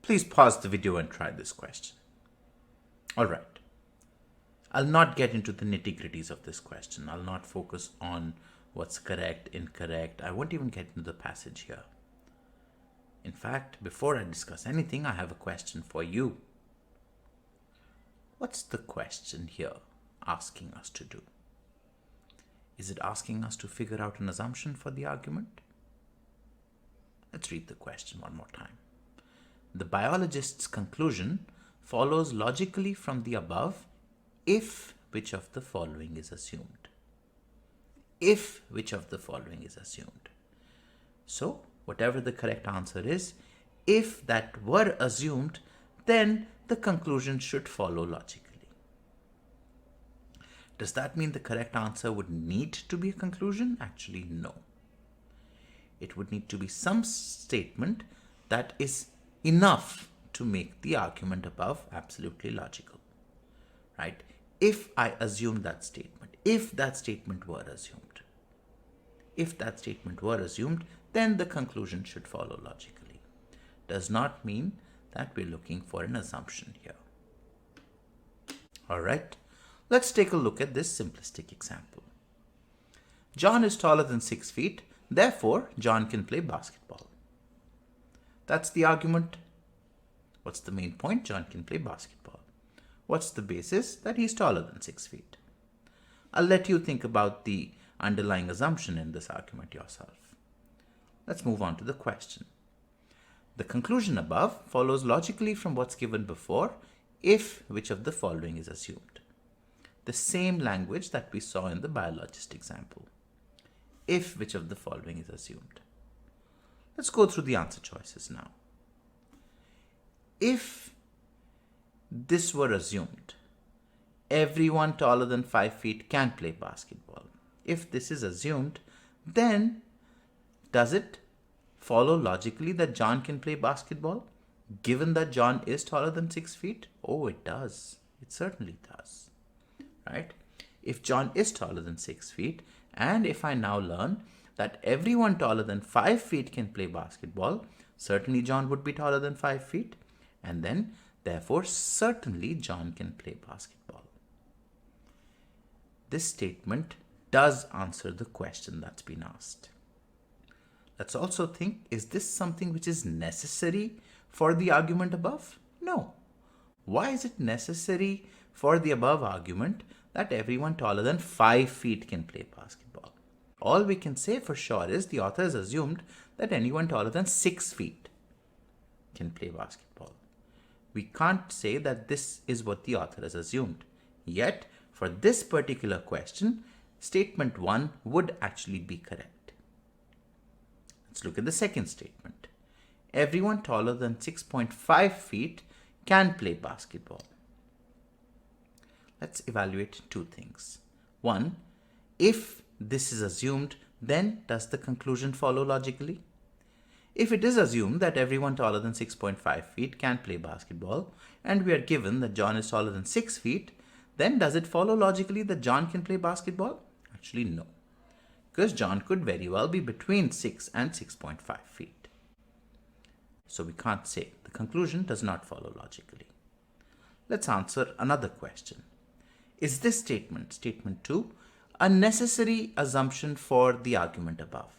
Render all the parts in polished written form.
Please pause the video and try this question. All right. I'll not get into the nitty-gritties of this question. I'll not focus on what's correct, incorrect. I won't even get into the passage here. In fact, before I discuss anything, I have a question for you. What's the question here asking us to do? Is it asking us to figure out an assumption for the argument? Let's read the question one more time. The biologist's conclusion follows logically from the above if which of the following is assumed. If which of the following is assumed. So, whatever the correct answer is, if that were assumed, then the conclusion should follow logically. Does that mean the correct answer would need to be a conclusion? Actually, no. It would need to be some statement that is enough to make the argument above absolutely logical, right? If I assume that statement, if that statement were assumed, then the conclusion should follow logically. Does not mean that we're looking for an assumption here. All right, let's take a look at this simplistic example. John is taller than 6 feet, therefore John can play basketball. That's the argument. What's the main point? John can play basketball. What's the basis? That he's taller than 6 feet. I'll let you think about the underlying assumption in this argument yourself. Let's move on to the question. The conclusion above follows logically from what's given before if which of the following is assumed. The same language that we saw in the biologist example. If which of the following is assumed. Let's go through the answer choices now. If this were assumed, everyone taller than 5 feet can play basketball. If this is assumed, then does it follow logically that John can play basketball, given that John is taller than 6 feet? Oh, it does. It certainly does, right? If John is taller than 6 feet, and if I now learn that everyone taller than 5 feet can play basketball, certainly John would be taller than 5 feet, and then therefore, certainly John can play basketball. This statement does answer the question that's been asked. Let's also think, is this something which is necessary for the argument above? No. Why is it necessary for the above argument that everyone taller than 5 feet can play basketball? All we can say for sure is the author has assumed that anyone taller than 6 feet can play basketball. We can't say that this is what the author has assumed. Yet, for this particular question, statement 1 would actually be correct. Let's look at the second statement. Everyone taller than 6.5 feet can play basketball. Let's evaluate two things. One, if this is assumed, then does the conclusion follow logically? If it is assumed that everyone taller than 6.5 feet can play basketball, and we are given that John is taller than 6 feet, then does it follow logically that John can play basketball? Actually, no. Because John could very well be between 6 and 6.5 feet. So we can't say. The conclusion does not follow logically. Let's answer another question. Is this statement, statement 2, a necessary assumption for the argument above?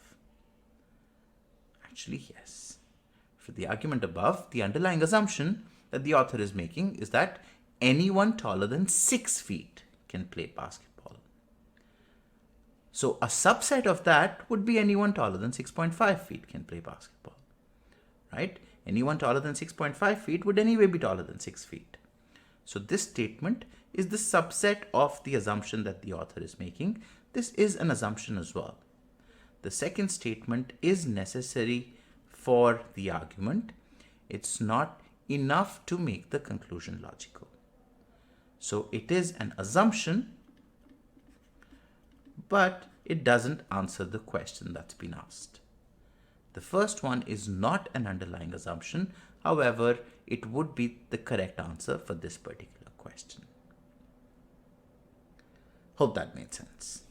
Actually, yes. For the argument above, the underlying assumption that the author is making is that anyone taller than 6 feet can play basketball. So a subset of that would be anyone taller than 6.5 feet can play basketball, right? Anyone taller than 6.5 feet would anyway be taller than 6 feet. So this statement is the subset of the assumption that the author is making. This is an assumption as well. The second statement is necessary for the argument. It's not enough to make the conclusion logical. So it is an assumption, but it doesn't answer the question that's been asked. The first one is not an underlying assumption. However, it would be the correct answer for this particular question. Hope that made sense.